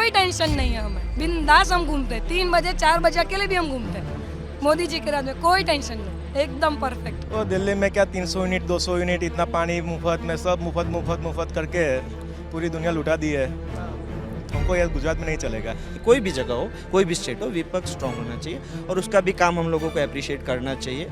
कोई टेंशन नहीं है हमें, बिंदास हम घूमते, 3 बजे 4 बजे अकेले भी हम घूमते हैं। मोदी जी के राज में कोई टेंशन नहीं, एकदम परफेक्ट। तो दिल्ली में क्या 300 यूनिट 200 यूनिट इतना पानी मुफ्त में, सब मुफ्त करके पूरी दुनिया लुटा दी है। हमको ये गुजरात में नहीं चलेगा। कोई भी जगह हो, कोई भी स्टेट हो, विपक्ष स्ट्रांग होना चाहिए और उसका भी काम हम लोगों को अप्रिशिएट करना चाहिए।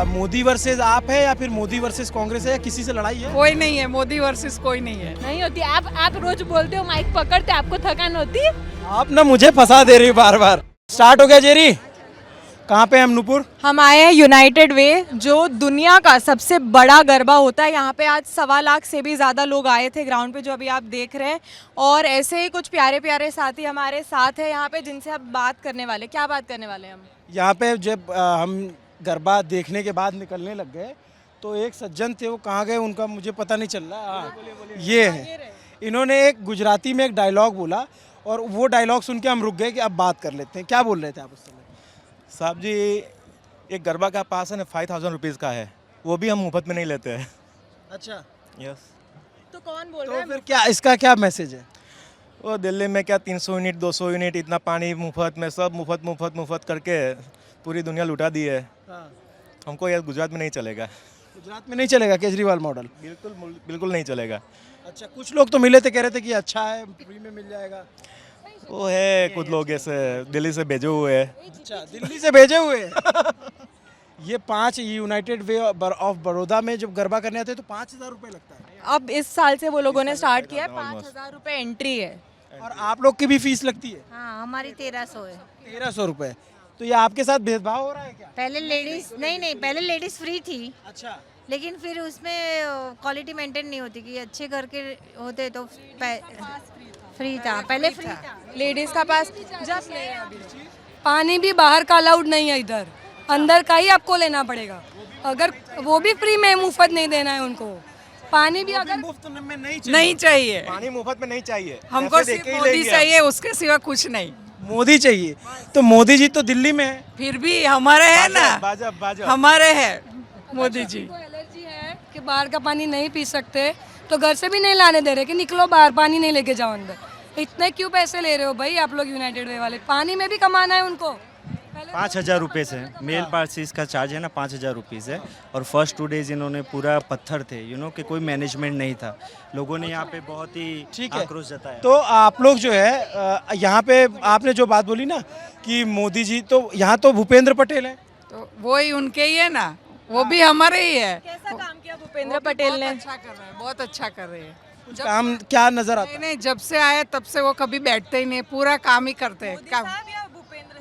मोदी वर्सेस आप है या फिर मोदी वर्सेस कांग्रेस है या किसी से लड़ाई है? कोई नहीं है, मोदी वर्सेस कोई नहीं है। नहीं होती। आप रोज बोलते हो, माइक पकड़ते, आपको थकान होती है? आप ना मुझे फंसा दे रही बार बार। स्टार्ट हो गया जेरी। कहाँ पे हम नूपुर? हम आए हैं यूनाइटेड वे, जो दुनिया का सबसे बड़ा गरबा होता है। यहाँ पे आज 1.25 लाख से भी ज़्यादा लोग आए थे ग्राउंड पे, जो अभी आप देख रहे हैं। और ऐसे ही कुछ प्यारे प्यारे साथी हमारे साथ हैं यहाँ पे, जिनसे अब बात करने वाले। क्या बात करने वाले हैं हम? यहाँ पे जब हम गरबा देखने के बाद निकलने लग गए तो एक सज्जन थे, वो कहाँ गए उनका मुझे पता नहीं चल रहा। ये है, इन्होंने एक गुजराती में एक डायलॉग बोला और वो डायलॉग सुन के हम रुक गए कि अब बात कर लेते हैं। क्या बोल रहे थे आप उस समय? साहब जी, एक गरबा का पास है ना 5000 रुपीज़ का है, वो भी हम मुफ्त में नहीं लेते हैं। अच्छा, यस। तो कौन बोल तो फिर क्या इसका क्या मैसेज है? वो दिल्ली में क्या 300 यूनिट 200 यूनिट इतना पानी मुफ्त में, सब मुफ्त करके पूरी दुनिया लुटा दी है। हमको ये गुजरात में नहीं चलेगा। गुजरात में नहीं चलेगा केजरीवाल मॉडल? बिल्कुल नहीं चलेगा। अच्छा, कुछ लोग तो मिले थे, कह रहे थे कि अच्छा है, फ्री में मिल जाएगा। वो है कुछ लोग ऐसे दिल्ली से भेजे हुए हैं। अच्छा, दिल्ली से भेजे हुए हैं। ये 5 यूनाइटेड वे ऑफ बड़ौदा में जब गरबा करने आते हैं तो 5000 रुपये लगता है। अब इस साल से वो लोगों ने स्टार्ट किया है, 5000 रुपये एंट्री है। और आप लोग की भी फीस लगती है? हाँ, हमारी 1300 है। 1300 रुपये। तो ये आपके साथ भेदभाव हो रहा है क्या? पहले लेडीज नहीं, पहले लेडीज फ्री थी, अच्छा, लेकिन फिर उसमें क्वालिटी मेंटेन नहीं होती कि अच्छे घर के होते तो फ्री था। पहले फ्री था। लेडीज का पास जब पानी भी बाहर का अलाउड नहीं है इधर, अंदर का ही आपको लेना पड़ेगा। अगर वो भी फ्री में, मुफ्त नहीं देना है उनको। पानी भी अगर मुफ्त में नहीं चाहिए, पानी मुफ्त में नहीं चाहिए, हमको पैसे सिर्फ देके ही मोदी लेंगे चाहिए, उसके सिवा कुछ नहीं। मोदी चाहिए। तो मोदी जी तो दिल्ली में है। फिर भी हमारे है ना, भाजपा हमारे है मोदी जी। को एलर्जी है कि बाहर का पानी नहीं पी सकते, तो घर से भी नहीं लाने दे रहे कि निकलो बाहर, पानी नहीं लेके जाओ अंदर। इतने क्यों पैसे ले रहे हो भाई आप लोग यूनाइटेड वे वाले? पानी में भी कमाना है उनको। 5000 रुपये से मेल पासिस का चार्ज है ना, 5000 रुपीज़ है। और फर्स्ट 2 डेज इन्होंने पूरा पत्थर थे, कि कोई मैनेजमेंट नहीं था। लोगों ने यहाँ पे बहुत ही ठीक है। आक्रोश जताया। तो आप लोग जो है यहाँ पे आपने जो बात बोली ना कि मोदी जी, तो यहाँ तो भूपेंद्र पटेल है। तो वो ही उनके ही है ना, वो भी हमारे ही है। कैसा काम किया भूपेंद्र पटेल ने? अच्छा कर रहे हैं, बहुत अच्छा कर रहे हैं। काम क्या नजर आता है? नहीं, जब से आए तब से वो कभी बैठते ही नहीं, पूरा काम ही करते हैं। काम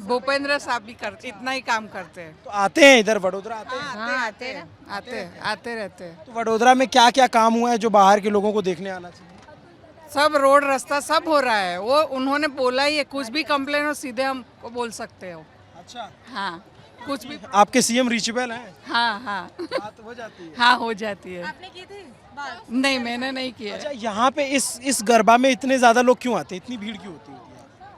भूपेंद्र साहब भी करते, इतना ही काम करते हैं। तो आते हैं इधर वडोदरा आते हैं? हाँ, आते रहते हैं। तो वडोदरा में क्या क्या काम हुआ है जो बाहर के लोगों को देखने आना चाहिए? सब रोड रास्ता सब हो रहा है। वो उन्होंने बोला ही है, कुछ भी कंप्लेन हो सीधे हमको बोल सकते हो। अच्छा, हाँ, कुछ भी। आपके सीएम रीचेबल हैं? हाँ बात हो जाती है। हाँ, हो जाती है। आपने की थी बात? नहीं, मैंने नहीं किया। अच्छा, यहाँ पे इस गरबा में इतने ज्यादा लोग क्यों आते हैं, इतनी भीड़ क्यों होती है?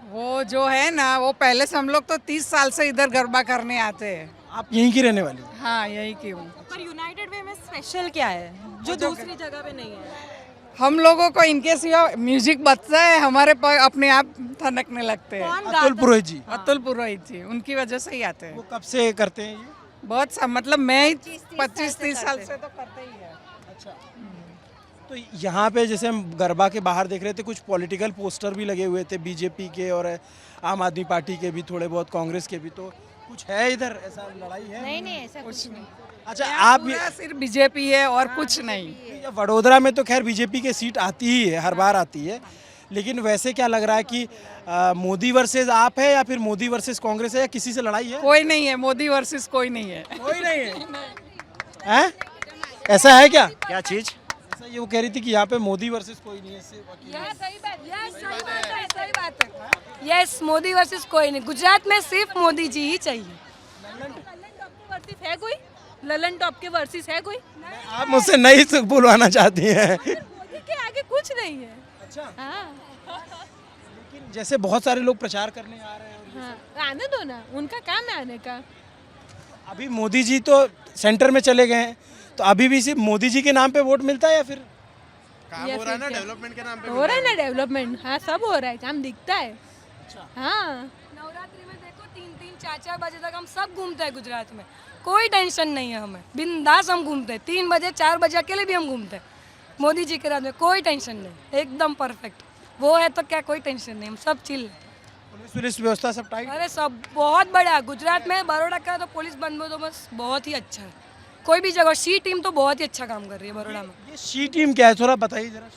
वो जो है ना, वो पहले से हम लोग तो 30 साल से इधर गरबा करने आते हैं। आप यहीं की रहने वाली हैं? हाँ, यही की हूँ। पर यूनाइटेड वे में स्पेशल क्या है जो दूसरी जगह पे नहीं है? हम लोगों को इनके सिवा म्यूजिक बजता है, हमारे अपने आप थनकने लगते हैं। अतुल पुरोहित जी, अतुल पुरोहित जी, उनकी वजह से ही आते हैं। वो कब से करते हैं ये? बहुत मतलब मैं 25-30 साल से तो करते ही है। अच्छा, तो यहाँ पे जैसे हम गरबा के बाहर देख रहे थे, कुछ पॉलिटिकल पोस्टर भी लगे हुए थे, बीजेपी के और आम आदमी पार्टी के भी, थोड़े बहुत कांग्रेस के भी। तो कुछ है इधर, ऐसा लड़ाई है? नहीं, ऐसा कुछ नहीं। अच्छा, आप पूरा सिर्फ बीजेपी है और कुछ नहीं। ये वडोदरा में तो खैर बीजेपी की सीट आती ही है, हर बार आती है। लेकिन वैसे क्या लग रहा है कि मोदी वर्सेस आप है या फिर मोदी वर्सेस कांग्रेस है या किसी से लड़ाई है? कोई नहीं है, मोदी वर्सेस कोई नहीं है। कोई नहीं है। हैं? ऐसा है क्या? क्या चीज़? ऐसा ये वो कह रही थी कि यहाँ पे मोदी वर्सेस कोई नहीं है, सिर्फ अकेले। सही बात है। यस, मोदी वर्सेस कोई नहीं। गुजरात में सिर्फ मोदी जी ही चाहिए। है कोई ललन टॉप के वर्सेस है कोई? आप मुझसे नहीं बुलवाना चाहती हैं? मोदी के आगे कुछ नहीं है। अच्छा, हाँ, लेकिन जैसे बहुत सारे लोग प्रचार करने आ रहे हैं, हाँ, आने दो ना, उनका काम है आने का। अभी मोदी जी तो सेंटर में चले गए हैं, तो अभी भी सिर्फ मोदी जी के नाम पे वोट मिलता है या फिर? काम या हो रहा है फिर ना क्या? डेवलपमेंट के नाम पे हो रहा है ना डेवलपमेंट, हाँ सब हो रहा है, काम दिखता है। हाँ नवरात्रि में देखो 3-3 4-4 बजे तक हम सब घूमते हैं गुजरात में, कोई टेंशन नहीं है हमें, बिंदास हम घूमते हैं, 3 बजे 4 बजे अकेले भी हम घूमते हैं, मोदी जी के राज में कोई टेंशन नहीं, एकदम परफेक्ट। वो है तो क्या, कोई टेंशन नहीं, हम सब चिल हैं। पुलिस वुलिस व्यवस्था सब टाइट? अरे सब बहुत बड़ा गुजरात में, बड़ौदा का तो पुलिस बंदोबस्त बहुत ही अच्छा है, कोई भी जगह। सी टीम तो बहुत ही अच्छा काम कर रही है बड़ौदा में। ये शी टीम क्या है, थोड़ा बताइए जरा।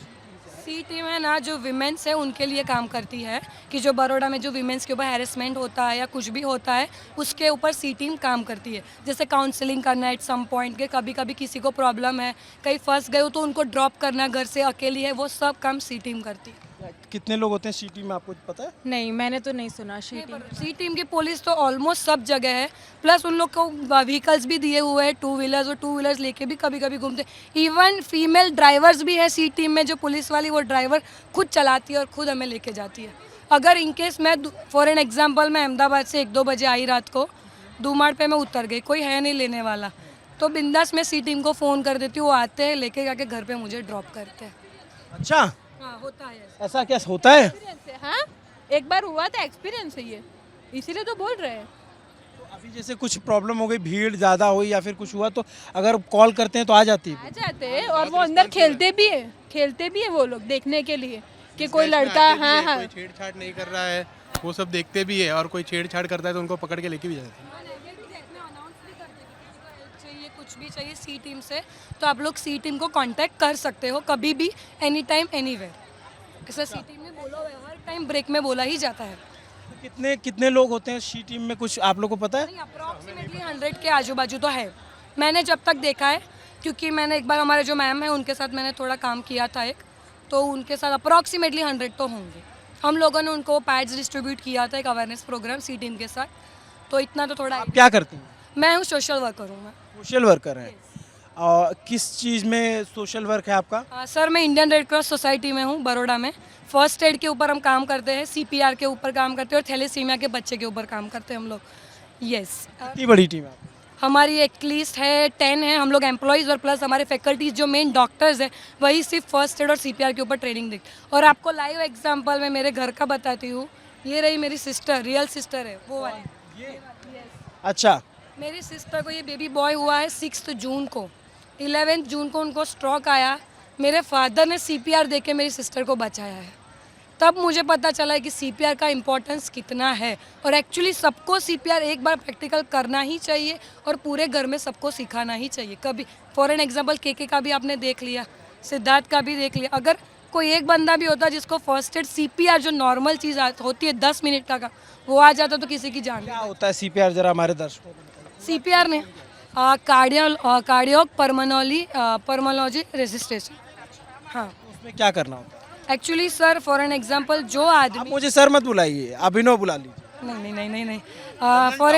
सी टीम है ना, जो विमेंस है उनके लिए काम करती है, कि जो बड़ौदा में जो विमेंस के ऊपर हैरेसमेंट होता है या कुछ भी होता है, उसके ऊपर सी टीम काम करती है। जैसे काउंसलिंग करना एट सम पॉइंट के, कभी कभी किसी को प्रॉब्लम है, कहीं फंस गए हो तो उनको ड्रॉप करना, घर से अकेली है, वो सब काम सी टीम करती है। कितने लोग होते हैं शी टीम में, आपको पता है? नहीं, मैंने तो नहीं सुना शीट। सी टीम की पुलिस तो ऑलमोस्ट सब जगह है, प्लस उन लोग को व्हीकल्स भी दिए हुए हैं, 2 व्हीलर्स, और 2 व्हीलर्स लेके भी कभी कभी घूमते। इवन फीमेल ड्राइवर्स भी है सी टीम में, जो पुलिस वाली वो ड्राइवर खुद चलाती है और खुद हमें लेके जाती है। अगर इनकेस मैं फॉर एन एग्जांपल मैं अहमदाबाद से 1-2 बजे आई रात को, दूमाड़ पे मैं उतर गई, कोई है नहीं लेने वाला, तो बिंदास मैं सी टीम को फ़ोन कर देती हूँ, वो आते हैं लेके जाके घर पे मुझे ड्रॉप करते हैं। अच्छा, हाँ होता है ऐसा। ऐसा क्या होता है? एक्सपीरियंस है, हाँ एक बार हुआ था, एक्सपीरियंस है ये, इसीलिए तो बोल रहे हैं। तो अभी जैसे कुछ प्रॉब्लम हो गई, भीड़ ज़्यादा हुई या फिर कुछ हुआ, तो अगर कॉल करते हैं तो आ जाती है? आ जाते हैं, और वो अंदर खेलते भी है वो लोग देखने के लिए कि कोई लड़का, हाँ हाँ कोई छेड़छाड़ नहीं कर रहा है, वो सब देखते भी है, और कोई छेड़छाड़ करता है तो उनको पकड़ के लेके भी जाते हैं। चाहिए कुछ भी चाहिए सी टीम से, तो आप लोग सी टीम को कांटेक्ट कर सकते हो कभी भी, एनी टाइम एनीवेयर। ऐसा सी टीम में बोला हुआ है, हर टाइम ब्रेक में बोला ही जाता है। तो कितने कितने लोग होते हैं शी टीम में, कुछ आप लोग को पता है? अप्रॉक्सीमेटली 100 के आजू बाजू तो है, मैंने जब तक देखा है, क्योंकि मैंने एक बार हमारे जो मैम है उनके साथ मैंने थोड़ा काम किया था एक, तो उनके साथ अप्रॉक्सीमेटली 100 तो होंगे। हम लोगों ने उनको पैड्स डिस्ट्रीब्यूट किया था, एक अवेयरनेस प्रोग्राम सी टीम के साथ, तो इतना तो थोड़ा। आप क्या करती हैं? मैं हूँ सोशल वर्कर हूँ मैं। सोशल वर्कर हैं। और किस चीज़ में सोशल वर्क है आपका? सर मैं इंडियन रेड क्रॉस सोसाइटी में हूँ बड़ौदा में। फर्स्ट एड के ऊपर हम काम करते हैं, CPR के ऊपर काम करते हैं, और थैलेसीमिया के बच्चे के ऊपर काम करते हैं हम लोग। यस, कितनी बड़ी टीम है आपकी? हमारी एटलीस्ट है 10 है हम लोग एम्प्लॉयज़, और प्लस हमारे फैकल्टीज जो मेन डॉक्टर्स हैं वही सिर्फ फर्स्ट एड और CPR के ऊपर ट्रेनिंग देते। और आपको लाइव एग्जांपल मैं मेरे घर का बताती हूँ, ये रही मेरी सिस्टर, रियल सिस्टर है वो वाली। अच्छा, मेरी सिस्टर को ये बेबी बॉय हुआ है 6 जून को, 11 जून को उनको स्ट्रोक आया, मेरे फादर ने CPR दे के मेरी सिस्टर को बचाया है। तब मुझे पता चला है कि CPR का इम्पोर्टेंस कितना है, और एक्चुअली सबको CPR एक बार प्रैक्टिकल करना ही चाहिए, और पूरे घर में सबको सिखाना ही चाहिए। कभी फॉर एन एग्जांपल केके का भी आपने देख लिया, सिद्धार्थ का भी देख लिया, अगर कोई एक बंदा भी होता जिसको फर्स्ट एड CPR जो नॉर्मल चीज़ होती है 10 मिनट का, वो आ जाता तो किसी की जान। क्या होता है CPR, जरा हमारे दर्शकों को बताइए। CPR ने कार्डियो पर्मोलॉजी रेजिस्ट्रेशन। हाँ, उसमें क्या करना होता है? Actually sir for an example जो आप आदमी, मुझे सर मत बुलाइए, अभिनव बुला लीजिए। नहीं, फॉर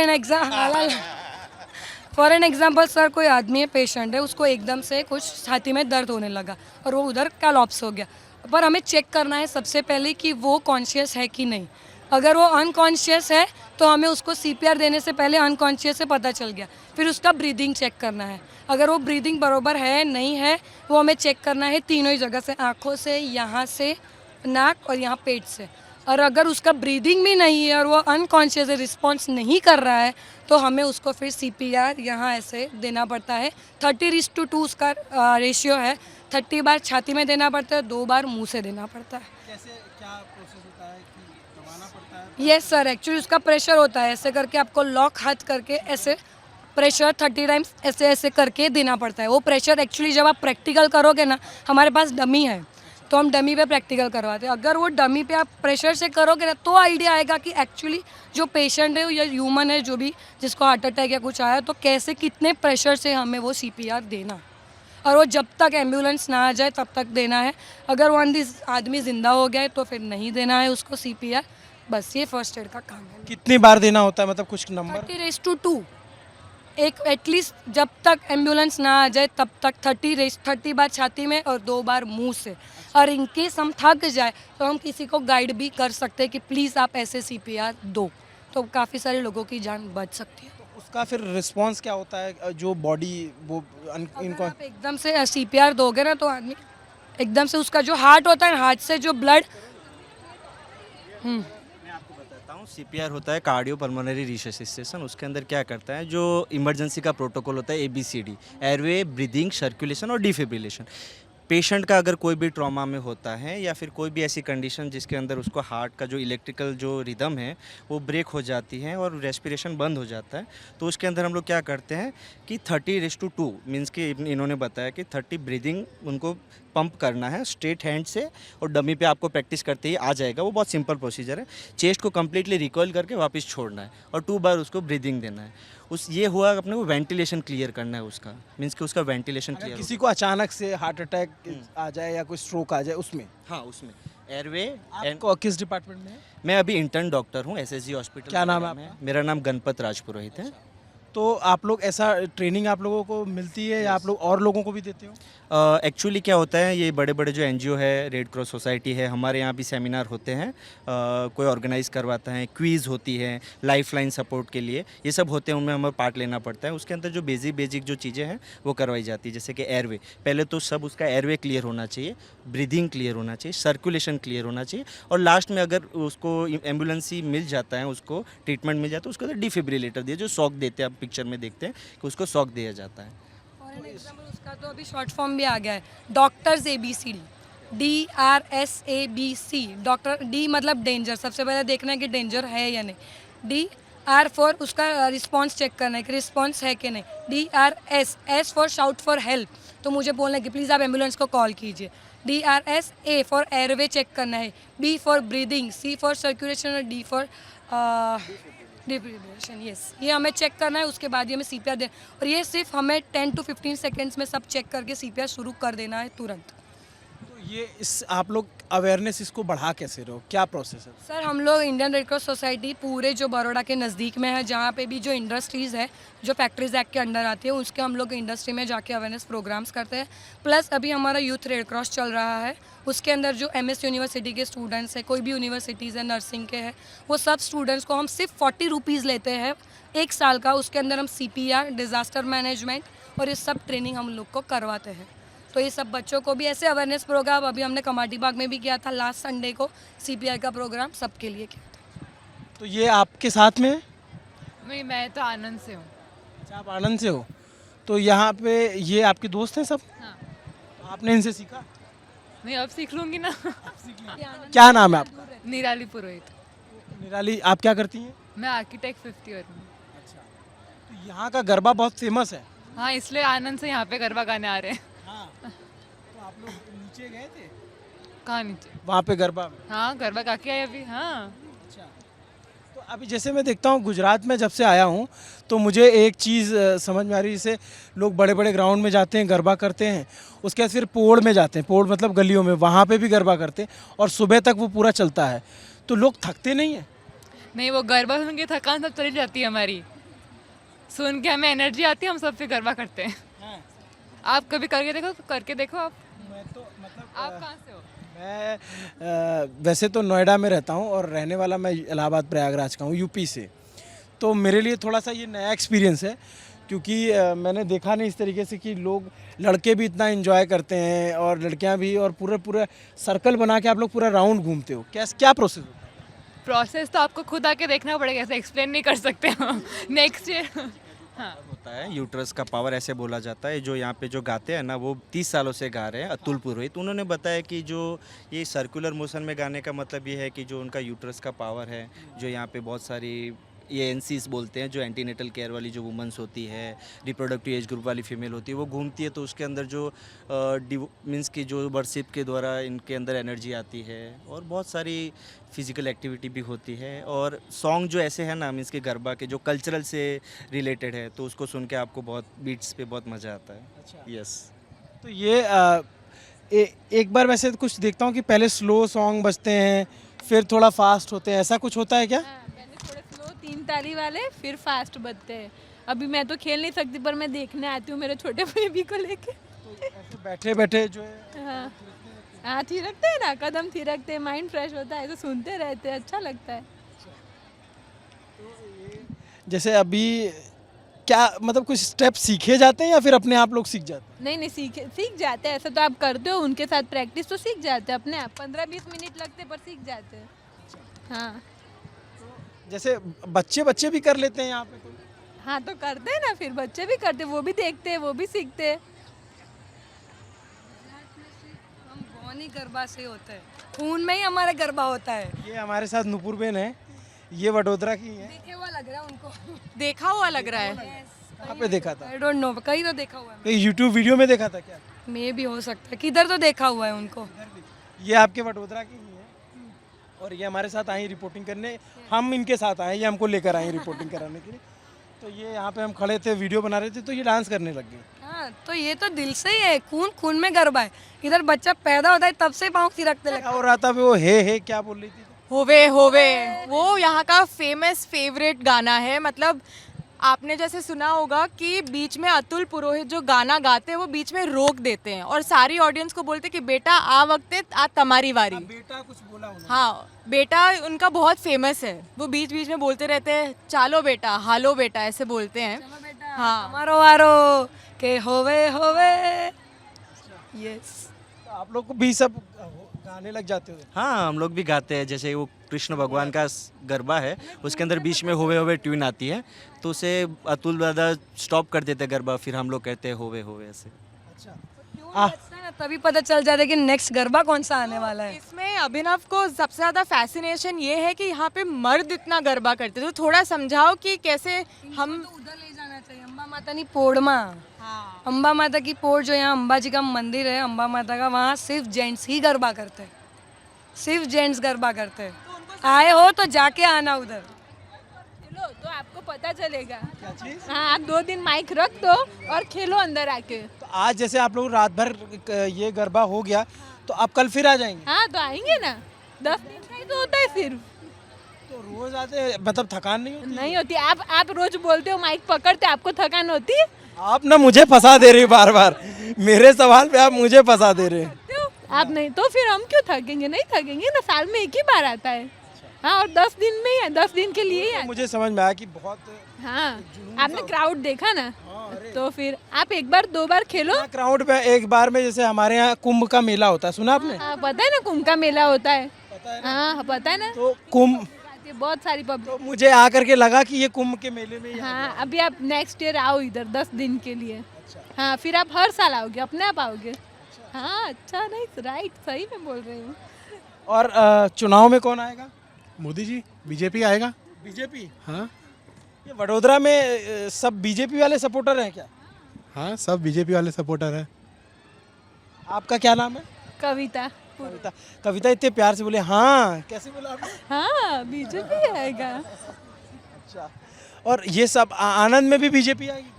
एन एग्जांपल सर कोई आदमी है, पेशेंट है, उसको एकदम से कुछ छाती में दर्द होने लगा और वो उधर कैलॉप्स हो गया, पर हमें चेक करना है सबसे पहले कि वो कॉन्शियस है कि नहीं। अगर वो अनकॉन्शियस है तो हमें उसको CPR देने से पहले अनकॉन्शियस से पता चल गया, फिर उसका ब्रीदिंग चेक करना है। अगर वो ब्रीदिंग बरोबर है नहीं है, वो हमें चेक करना है तीनों ही जगह से, आँखों से, यहाँ से, नाक और यहाँ पेट से। और अगर उसका ब्रीदिंग भी नहीं है और वो अनकॉन्शियस है, रिस्पॉन्स नहीं कर रहा है, तो हमें उसको फिर CPR यहाँ ऐसे देना पड़ता है। 30:2 उसका रेशियो है, 30 बार छाती में देना पड़ता है, 2 बार मुँह से देना पड़ता है। कैसे क्या प्रोसेस होता है कि दबाना पड़ता है? यस सर, एक्चुअली उसका प्रेशर होता है, ऐसे करके आपको लॉक हाथ करके ऐसे प्रेशर 30 टाइम्स ऐसे ऐसे करके देना पड़ता है। वो प्रेशर एक्चुअली जब आप प्रैक्टिकल करोगे ना, हमारे पास डमी है तो हम डमी पे प्रैक्टिकल करवाते हैं। अगर वो डमी पे आप प्रेशर से करोगे ना, तो आइडिया आएगा कि एक्चुअली जो पेशेंट है या ह्यूमन है, जो भी जिसको हार्ट अटैक या कुछ आया, तो कैसे कितने प्रेशर से हमें वो CPR देना, और वो जब तक एम्बुलेंस ना आ जाए तब तक देना है। अगर वन आदमी ज़िंदा हो गया है तो फिर नहीं देना है उसको CPR। बस ये फर्स्ट एड का काम है। कितनी बार देना होता है, मतलब कुछ नंबर? 30:2, एक एटलीस्ट जब तक एम्बुलेंस ना आ जाए तब तक 30 बार छाती में और 2 बार मुंह से। और इनकेस हम थक जाए तो हम किसी को गाइड भी कर सकते हैं कि प्लीज़ आप ऐसे CPR दो, तो काफ़ी सारे लोगों की जान बच सकती है। उसका फिर रिस्पांस क्या होता है, जो बॉडी वो इनको? आप एकदम से CPR दोगे ना तो आदमी एकदम से उसका जो हार्ट होता है, हार्ट से जो ब्लड मैं आपको बताता हूँ, सीपीआर होता है कार्डियो पल्मोनरी रिससिटेशन। उसके अंदर क्या करता है, जो इमरजेंसी का प्रोटोकॉल होता है ABCD, एयरवे, ब्रीदिंग, सर्कुलेशन और डिफिब्रिलेशन। पेशेंट का अगर कोई भी ट्रॉमा में होता है या फिर कोई भी ऐसी कंडीशन जिसके अंदर उसको हार्ट का जो इलेक्ट्रिकल जो रिदम है वो ब्रेक हो जाती है और रेस्पिरेशन बंद हो जाता है, तो उसके अंदर हम लोग क्या करते हैं कि 30:2 मीन्स कि इन्होंने बताया कि 30 ब्रीदिंग उनको पंप करना है स्ट्रेट हैंड से, और डमी पे आपको प्रैक्टिस करते ही आ जाएगा। वो बहुत सिंपल प्रोसीजर है। चेस्ट को कम्प्लीटली रिकॉइल करके वापस छोड़ना है और 2 बार उसको ब्रीदिंग देना है। उस ये हुआ अपने को वेंटिलेशन क्लियर करना है उसका, मीन्स कि उसका वेंटिलेशन अगर क्लियर किसी को अचानक से हार्ट अटैक आ जाए या कोई स्ट्रोक आ जाए उसमें, हाँ उसमें एयरवे आपको किस डिपार्टमेंट में है? मैं अभी इंटर्न डॉक्टर हूँ SSG हॉस्पिटल। क्या नाम है में। आपका? मेरा नाम गणपत राजपुरोहित है। तो आप लोग ऐसा ट्रेनिंग आप लोगों को मिलती है या आप लोग और लोगों को भी देते हो? एक्चुअली क्या होता है, ये बड़े बड़े जो NGO है, रेड क्रॉस सोसाइटी है, हमारे यहाँ भी सेमिनार होते हैं, कोई ऑर्गेनाइज करवाता है, क्विज़ होती है, लाइफलाइन सपोर्ट के लिए, ये सब होते हैं, उनमें हमें पार्ट लेना पड़ता है। उसके अंदर जो बेसिक जो चीज़ें हैं वो करवाई जाती है, जैसे कि एयरवे, पहले तो सब उसका एयरवे क्लियर होना चाहिए, ब्रीदिंग क्लियर होना चाहिए, सर्कुलेशन क्लियर होना चाहिए, और लास्ट में अगर उसको एम्बुलेंस ही मिल जाता है, उसको ट्रीटमेंट मिल जाता है, उसके अंदर डिफिब्रिलेटर दिए, जो शॉक देते हैं, आप पिक्चर में देखते हैं कि उसको शॉक दिया जाता है। फॉर एन एग्जाम्पल उसका तो अभी शॉर्ट फॉर्म भी आ गया है, doctors ABCD, DRSABC। Doctor D मतलब डेंजर, सबसे पहले देखना है कि डेंजर है या नहीं। DR फॉर उसका रिस्पॉन्स चेक करना है कि रिस्पॉन्स है कि नहीं। DRS, S for shout for help, तो मुझे बोलना है कि प्लीज़ आप एम्बुलेंस को कॉल कीजिए। DRS, A for airway check करना है, B for breathing, C for circulation और D फॉर डिफिब्रिलेशन। यस, ये हमें चेक करना है, उसके बाद ही हमें CPR दे, और ये सिर्फ हमें 10 to 15 सेकेंड्स में सब चेक करके CPR शुरू कर देना है तुरंत। तो ये इस आप लोग अवेयरनेस इसको बढ़ा कैसे रहे हो, क्या प्रोसेस है? सर हम लोग इंडियन रेड क्रॉस सोसाइटी पूरे जो बड़ौदा के नज़दीक में है, जहाँ पे भी जो इंडस्ट्रीज़ है जो फैक्ट्रीज एक्ट के अंडर आती है, उसके हम लोग इंडस्ट्री में जाके अवेयरनेस प्रोग्राम्स करते हैं। प्लस अभी हमारा यूथ रेड क्रॉस चल रहा है, उसके अंदर जो MS यूनिवर्सिटी के स्टूडेंट्स हैं, कोई भी यूनिवर्सिटीज़ है, नर्सिंग के हैं, वो सब स्टूडेंट्स को हम सिर्फ 40 रुपीज़ लेते हैं 1 साल का। उसके अंदर हम CPR, डिज़ास्टर मैनेजमेंट और ये सब ट्रेनिंग हम लोग को करवाते हैं। तो ये सब बच्चों को भी ऐसे अवेयरनेस प्रोग्राम अभी हमने कमाटी बाग में भी किया था, लास्ट संडे को CPR का प्रोग्राम सबके लिए किया था। तो ये आपके साथ में है? नहीं, मैं तो आनंद से हूँ। अच्छा, आप आनंद से हो, तो यहाँ पे ये आपके दोस्त हैं सब? हाँ। तो आपने इनसे सीखा? नहीं, अब सीख लूँगी ना। क्या नाम है आपका? निराली पुरोहित। निराली, आप क्या करती हैं? मैं आर्किटेक्ट 5th ईयर में। अच्छा, तो यहाँ का गरबा बहुत फेमस है। हाँ, इसलिए आनंद से यहाँ पे गरबा गाने आ रहे हैं। हाँ, तो आप लोग नीचे गए थे कहाँ नीचे? वहाँ पे गरबा में? हाँ, गरबा गा के आए अभी। हाँ। अच्छा, तो अभी जैसे मैं देखता हूँ गुजरात में जब से आया हूँ, तो मुझे एक चीज़ समझ में आ रही है, जैसे लोग बड़े बड़े ग्राउंड में जाते हैं, गरबा करते हैं, उसके बाद फिर पोड़ में जाते हैं, पोड़ मतलब गलियों में, वहाँ पे भी गरबा करते हैं और सुबह तक वो पूरा चलता है। तो लोग थकते नहीं हैं? नहीं, वो गरबा सुन के थकान सब चली जाती है हमारी, सुन के हमें एनर्जी आती है, हम सब फिर गरबा करते हैं। आप कभी करके देखो आप। मैं तो मतलब आप कहाँ से हो? मैं वैसे तो नोएडा में रहता हूँ और रहने वाला मैं इलाहाबाद प्रयागराज का हूँ, यूपी से। तो मेरे लिए थोड़ा सा ये नया एक्सपीरियंस है, क्योंकि मैंने देखा नहीं इस तरीके से कि लोग, लड़के भी इतना एंजॉय करते हैं और लड़कियाँ भी, और पूरे सर्कल बना के आप लोग पूरा राउंड घूमते हो। क्या प्रोसेस होता है? प्रोसेस तो आपको खुद आके देखना पड़ेगा, ऐसे एक्सप्लेन नहीं कर सकते हम। Next year. हाँ। होता है यूट्रस का पावर, ऐसे बोला जाता है। जो यहाँ पे जो गाते हैं ना, वो 30 सालों से गा रहे हैं, अतुल पुरोहित। उन्होंने बताया कि जो ये सर्कुलर मोशन में गाने का मतलब ये है कि जो उनका यूट्रस का पावर है, जो यहाँ पे बहुत सारी ये NCs बोलते हैं, जो एंटीनेटल केयर वाली जो वुमेंस होती है, रिप्रोडक्टिव एज ग्रुप वाली फीमेल होती है, वो घूमती है, तो उसके अंदर जो मीन्स की जो वर्शिप के द्वारा इनके अंदर एनर्जी आती है, और बहुत सारी फिजिकल एक्टिविटी भी होती है। और सॉन्ग जो ऐसे हैं ना, मीन्स के गरबा के जो कल्चरल से रिलेटेड है, तो उसको सुन के आपको बहुत बीट्स पे बहुत मज़ा आता है। अच्छा। यस। तो ये एक बार वैसे कुछ देखता हूँ कि पहले स्लो सॉन्ग बजते हैं, फिर थोड़ा फास्ट होते हैं, ऐसा कुछ होता है क्या? पहले थोड़े स्लो 3 ताली वाले, फिर फास्ट बजते हैं। अभी मैं तो खेल नहीं सकती, पर मैं देखने आती हूँ मेरे छोटे बेबी को लेके। तो ऐसे बैठे बैठे जो है, हाँ हाँ, थिरकते हैं ना, कदम थिरकते हैं, माइंड फ्रेश होता है, ऐसे सुनते रहते हैं, अच्छा लगता है। जैसे अभी क्या मतलब कुछ स्टेप सीखे जाते हैं या फिर अपने आप लोग सीख जाते हैं? नहीं सीख जाते हैं, ऐसा तो आप करते हो उनके साथ प्रैक्टिस तो सीख जाते हैं अपने आप, 15-20 मिनट लगते पर सीख जाते हैं। हाँ जैसे बच्चे भी कर लेते हैं यहाँ पे तो? हाँ तो करते हैं ना, फिर बच्चे भी करते हैं, वो भी देखते हैं, वो भी सीखते हैं। हम बॉर्न ही गरबा से होते हैं, खून में ही हमारा गरबा होता है। ये हमारे साथ नुपुर बेन है, ये वडोदरा की है। देखे हुआ लग रहा है उनको। देखा हुआ लग रहा है। कहाँ पे देखा था? आई डोंट नो, कहीं तो देखा हुआ है। कहीं यूट्यूब वीडियो में देखा था क्या? मे भी हो सकता है, किधर तो देखा हुआ है उनको। ये आपके वडोदरा की ही है और ये हमारे साथ आई रिपोर्टिंग करने, हम इनके साथ आए, ये हमको लेकर आए रिपोर्टिंग कराने के लिए। तो ये यहाँ पे हम खड़े थे, वीडियो बना रहे थे, तो ये डांस करने लग गए। हाँ तो ये तो दिल से ही है, खून खून में गरबा है। इधर बच्चा पैदा होता है तब से पाँव थिरकते लगता क्या हो रहा था? वो हे क्या बोल रही थी? होवे होवे, वो यहाँ का फेमस फेवरेट गाना है। मतलब आपने जैसे सुना होगा कि बीच में अतुल पुरोहित जो गाना गाते हैं वो बीच में रोक देते हैं और सारी ऑडियंस को बोलते हैं कि बेटा आ वक्ते आ तुम्हारी वारी। बेटा कुछ बोला उन्होंने। हाँ, बेटा उनका बहुत फेमस है, वो बीच बीच में बोलते रहते हैं चालो बेटा, हालो बेटा, ऐसे बोलते हैं। हाँ, हमारो वारो के होवे होवे। यस, तो आप लोग को भी सब गाने लग जाते हो? हाँ हम लोग भी गाते हैं, जैसे वो कृष्ण भगवान का गरबा है, उसके अंदर बीच में होवे होवे ट्यून आती है, तो उसे अतुल दादा स्टॉप कर देते हैं गरबा, फिर हम लोग कहते हैं होवे होवे ऐसे। तभी पता चल जाता है कि नेक्स्ट गरबा कौन सा आने वाला है। इसमें अभिनव को सबसे ज़्यादा फैसिनेशन ये है कि यहाँ पे मर्द इतना गरबा करते हैं, तो थोड़ा समझाओ कि कैसे हम उधर ले जाना चाहिए, अम्बा माता नहीं पोड़मा। हाँ। अम्बा माता की पोड़ जो यहाँ अम्बा जी का मंदिर है, अम्बा माता का, वहाँ सिर्फ जेंट्स ही गरबा करते हैं, सिर्फ जेंट्स गरबा करते हैं। आए हो तो जाके आना उधर। चलो तो आपको पता चलेगा। हाँ आप 2 दिन माइक रख दो और खेलो अंदर आके। तो आज जैसे आप लोग रात भर ये गरबा हो गया, तो आप कल फिर आ जाएंगे? हाँ तो आएंगे ना, 10 दिन का ही तो होता है सिर्फ। तो रोज आते, मतलब थकान नहीं होती? नहीं होती, आप रोज बोलते हो माइक पकड़ते, आपको थकान होती है? आप ना मुझे फंसा दे रही बार बार, मेरे सवाल पे आप मुझे फंसा दे रहे हैं। आप नहीं तो फिर हम क्यों थकेंगे? नहीं थकेंगे ना, साल में एक ही बार आता है। हाँ और 10 दिन में ही है, 10 दिन के लिए ही है। मुझे समझ में आया कि बहुत हाँ आपने क्राउड देखा ना, तो फिर आप 1 बार 2 बार खेलो। क्राउड पे एक बार में, जैसे हमारे यहाँ कुंभ का मेला होता है, सुना आपने? हाँ पता है ना, कुंभ का मेला होता है। हाँ पता है ना, तो कुंभ, बहुत सारी पब्लिक। तो मुझे आकर के लगा कि ये कुंभ के मेले में ही आ हाँ अभी आप नेक्स्ट ईयर आओ इधर 10 दिन के लिए। हाँ फिर आप हर साल आओगे, अपने आप आओगे। हाँ अच्छा, नहीं राइट, सही में बोल रही हूँ। और चुनाव में कौन आएगा? मोदी जी, बीजेपी आएगा। बीजेपी? हाँ ये वडोदरा में सब बीजेपी वाले सपोर्टर हैं क्या? हाँ सब बीजेपी वाले सपोर्टर है। आपका क्या नाम है? कविता। कविता। कविता इतने प्यार से बोले हाँ, कैसे बोला आपने? हाँ बीजेपी आएगा। अच्छा, और ये सब आनंद में भी बीजेपी आएगी?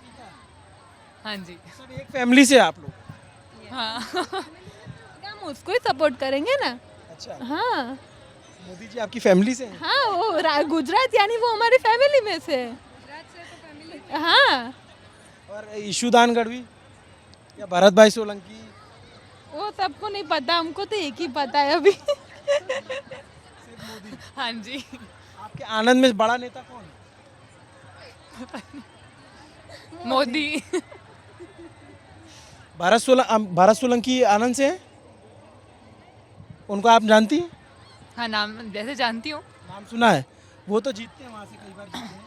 हाँ जी, सब एक फैमिली से आप लोग? हाँ। हम उसको ही सपोर्ट करेंगे ना। अच्छा, हाँ मोदी जी आपकी फैमिली से हैं? हाँ वो गुजरात यानी वो हमारी फैमिली में से। हाँ और ईशुदान गढ़वी या भरत भाई सोलंकी? वो सबको नहीं पता, हमको तो एक ही पता है अभी। हाँ जी। आपके आनंद में बड़ा नेता कौन है? मोदी। भरत सोलंकी आनंद से हैं? उनको आप जानती हैं? हाँ नाम वैसे जानती हूँ। नाम सुना है, वो तो जीतते हैं वहाँ से, कई बार जीते हैं,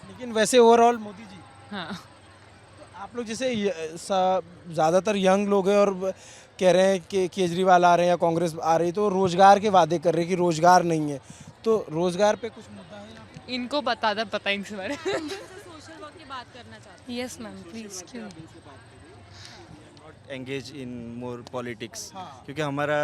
लेकिन वैसे ओवरऑल मोदी जी। हाँ तो आप लोग जैसे ज़्यादातर यंग लोग हैं और कह रहे हैं कि केजरीवाल आ रहे हैं या कांग्रेस आ रही है, तो रोजगार के वादे कर रहे हैं कि रोजगार नहीं है, तो रोजगार पे कुछ मुद्दा है यहाँ पे? इनको पता है इनके बारे में। Yes ma'am please. क्यों? एंगेज इन मोर पॉलिटिक्स, क्योंकि हमारा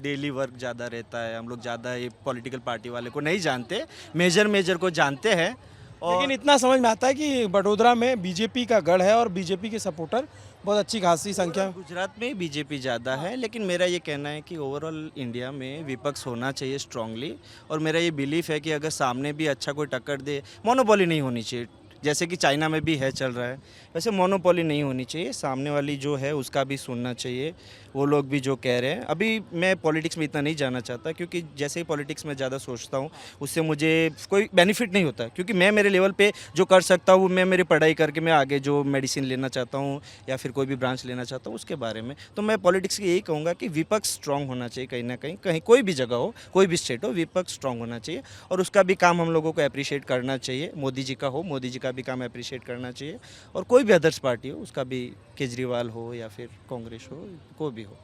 डेली वर्क ज़्यादा रहता है, हम लोग ज़्यादा ये पॉलिटिकल पार्टी वाले को नहीं जानते, मेजर को जानते हैं। और लेकिन इतना समझ में आता है कि बड़ोदरा में बीजेपी का गढ़ है और बीजेपी के सपोर्टर बहुत अच्छी खासी संख्या में। गुजरात में बीजेपी ज़्यादा है, लेकिन मेरा ये कहना है कि ओवरऑल इंडिया में विपक्ष होना चाहिए स्ट्रांगली, और मेरा ये बिलीफ है कि अगर सामने भी अच्छा कोई टक्कर दे, मोनोपोली नहीं होनी चाहिए। जैसे कि चाइना में भी है, चल रहा है। वैसे मोनोपोली नहीं होनी चाहिए, सामने वाली जो है उसका भी सुनना चाहिए, वो लोग भी जो कह रहे हैं। अभी मैं पॉलिटिक्स में इतना नहीं जाना चाहता, क्योंकि जैसे ही पॉलिटिक्स में ज़्यादा सोचता हूँ उससे मुझे कोई बेनिफिट नहीं होता, क्योंकि मैं मेरे लेवल पे जो कर सकता हूँ, मैं मेरी पढ़ाई करके मैं आगे जो मेडिसिन लेना चाहता हूँ या फिर कोई भी ब्रांच लेना चाहता हूँ उसके बारे में। तो मैं पॉलिटिक्स की यही कहूँगा कि विपक्ष स्ट्रांग होना चाहिए, कहीं ना कहीं, कहीं कोई भी जगह हो, कोई भी स्टेट हो, विपक्ष स्ट्रांग होना चाहिए और उसका भी काम हम लोगों को अप्रिशिएट करना चाहिए। मोदी जी का हो, मोदी जी का भी काम अप्रिशिएट करना चाहिए, और कोई भी अदर्स पार्टी हो उसका भी, केजरीवाल हो या फिर कांग्रेस हो, कोई भी हो।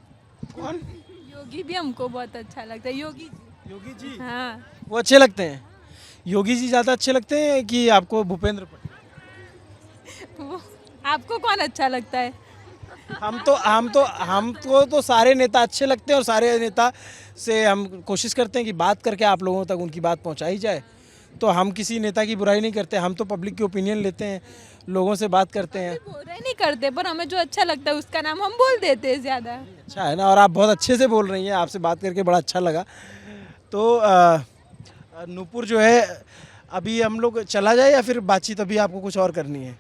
कौन? योगी भी हमको बहुत अच्छा लगता है, योगी जी। योगी जी हाँ, वो अच्छे लगते हैं? योगी जी ज़्यादा अच्छे लगते हैं कि आपको भूपेंद्र पटेल? वो आपको कौन अच्छा लगता है? हमको तो सारे नेता अच्छे लगते हैं और सारे नेता से हम कोशिश करते हैं कि बात करके आप लोगों तक उनकी बात पहुंचाई जाए। तो हम किसी नेता की बुराई नहीं करते, हम तो पब्लिक की ओपिनियन लेते हैं, लोगों से बात करते हैं। बुराई नहीं करते, पर हमें जो अच्छा लगता है उसका नाम हम बोल देते हैं ज़्यादा। अच्छा है ना, और आप बहुत अच्छे से बोल रही हैं, आपसे बात करके बड़ा अच्छा लगा। तो नूपुर जो है, अभी हम लोग चला जाए या फिर बातचीत अभी आपको कुछ और करनी है?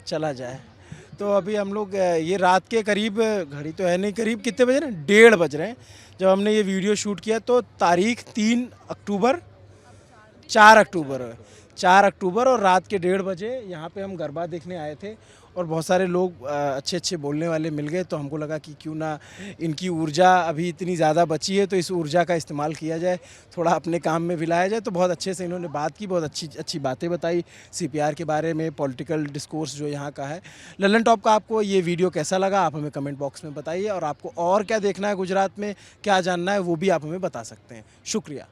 चला जाए। तो अभी हम लोग ये रात के करीब, घड़ी तो है नहीं, करीब कितने बज रहे हैं? 1:30 बज रहे हैं जब हमने ये वीडियो शूट किया। तो तारीख 4 अक्टूबर और रात के 1:30 बजे यहाँ पे हम गरबा देखने आए थे और बहुत सारे लोग अच्छे अच्छे बोलने वाले मिल गए। तो हमको लगा कि क्यों ना इनकी ऊर्जा अभी इतनी ज़्यादा बची है तो इस ऊर्जा का इस्तेमाल किया जाए, थोड़ा अपने काम में भी लाया जाए। तो बहुत अच्छे से इन्होंने बात की, बहुत अच्छी अच्छी बातें बताई CPR के बारे में, पॉलिटिकल डिस्कोर्स जो यहाँ का है। लल्लन टॉप का आपको ये वीडियो कैसा लगा आप हमें कमेंट बॉक्स में बताइए, और आपको और क्या देखना है गुजरात में, क्या जानना है, वो भी आप हमें बता सकते हैं। शुक्रिया।